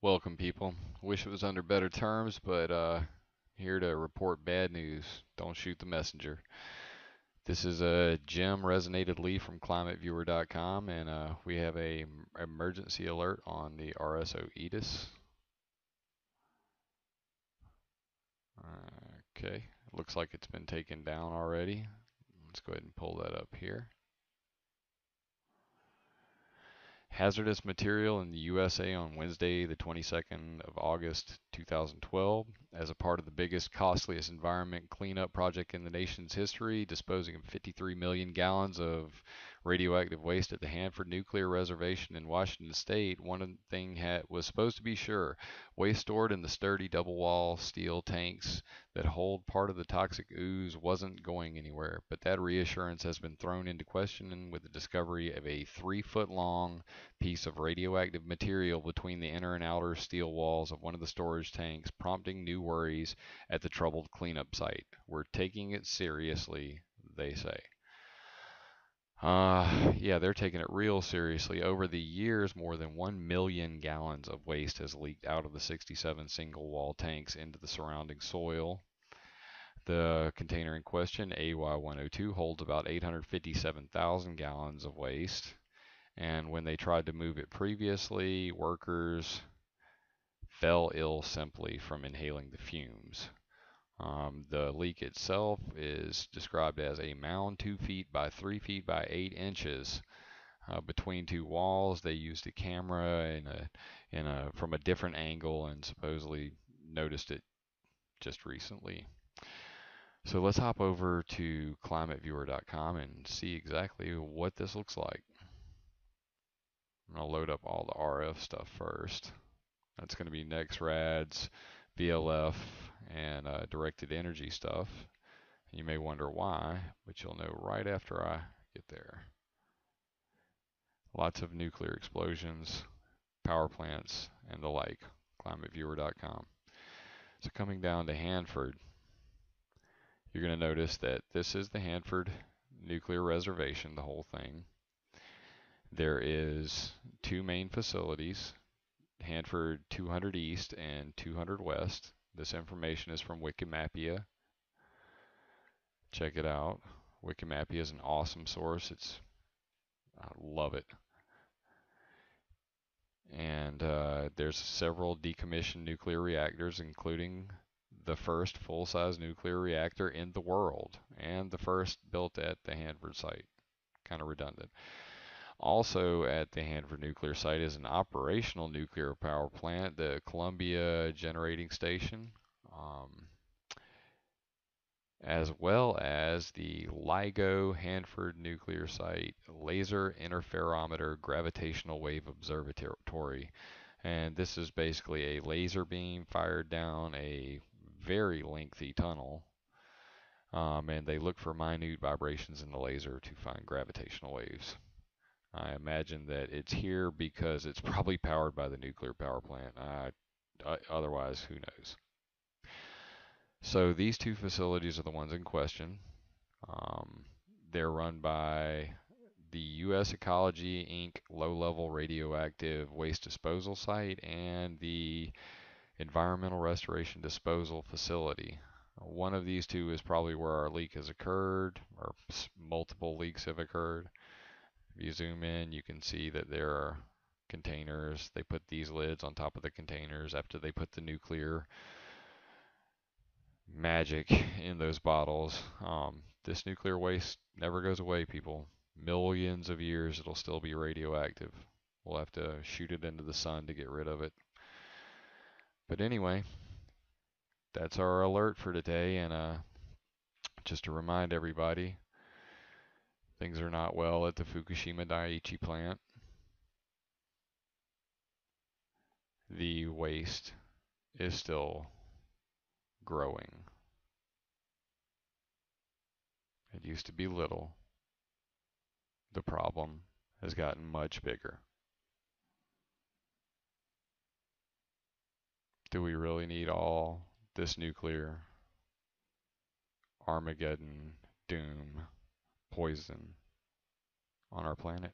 Welcome, people. Wish it was under better terms, but here to report bad news. Don't shoot the messenger. This is a Jim Resonated Lee from ClimateViewer.com, and we have a emergency alert on the RSO EDIS. Okay, looks like it's been taken down already. Let's go ahead and pull that up here. Hazardous material in the USA on Wednesday, the 22nd of August, 2012, as a part of the biggest, costliest environment cleanup project in the nation's history, disposing of 53 million gallons of radioactive waste at the Hanford Nuclear Reservation in Washington State. One thing was supposed to be sure: waste stored in the sturdy double-wall steel tanks that hold part of the toxic ooze wasn't going anywhere. But that reassurance has been thrown into question with the discovery of a 3-foot-long piece of radioactive material between the inner and outer steel walls of one of the storage tanks, prompting new worries at the troubled cleanup site. We're taking it seriously, they say. Yeah, they're taking it real seriously. Over the years, more than 1 million gallons of waste has leaked out of the 67 single wall tanks into the surrounding soil. The container in question, AY102, holds about 857,000 gallons of waste. And when they tried to move it previously, workers fell ill simply from inhaling the fumes. The leak itself is described as a mound 2 feet by 3 feet by 8 inches between two walls. They used a camera from a different angle and supposedly noticed it just recently. So let's hop over to climateviewer.com and see exactly what this looks like. I'm going to load up all the RF stuff first. That's going to be NEXRADS, VLF, and directed energy stuff. You may wonder why, but you'll know right after I get there. Lots of nuclear explosions, power plants, and the like. ClimateViewer.com. So coming down to Hanford, you're going to notice that this is the Hanford Nuclear Reservation, the whole thing. There is 2 main facilities, Hanford 200 East and 200 West. This information is from Wikimapia. Check it out. Wikimapia is an awesome source. I love it. And there's several decommissioned nuclear reactors, including the first full-size nuclear reactor in the world, and the first built at the Hanford site. Kind of redundant. Also at the Hanford nuclear site is an operational nuclear power plant, the Columbia Generating Station, as well as the LIGO Hanford nuclear site Laser Interferometer Gravitational Wave Observatory. And this is basically a laser beam fired down a very lengthy tunnel. And they look for minute vibrations in the laser to find gravitational waves. I imagine that it's here because it's probably powered by the nuclear power plant. Otherwise, who knows? So these 2 facilities are the ones in question. They're run by the U.S. Ecology Inc. Low-Level Radioactive Waste Disposal Site and the Environmental Restoration Disposal Facility. One of these 2 is probably where our leak has occurred, or multiple leaks have occurred. If you zoom in, you can see that there are containers. They put these lids on top of the containers after they put the nuclear magic in those bottles. This nuclear waste never goes away, people. Millions of years it'll still be radioactive. We'll have to shoot it into the sun to get rid of it. But anyway, that's our alert for today, and just to remind everybody, things are not well at the Fukushima Daiichi plant. The waste is still growing. It used to be little. The problem has gotten much bigger. Do we really need all this nuclear Armageddon, doom, poison on our planet?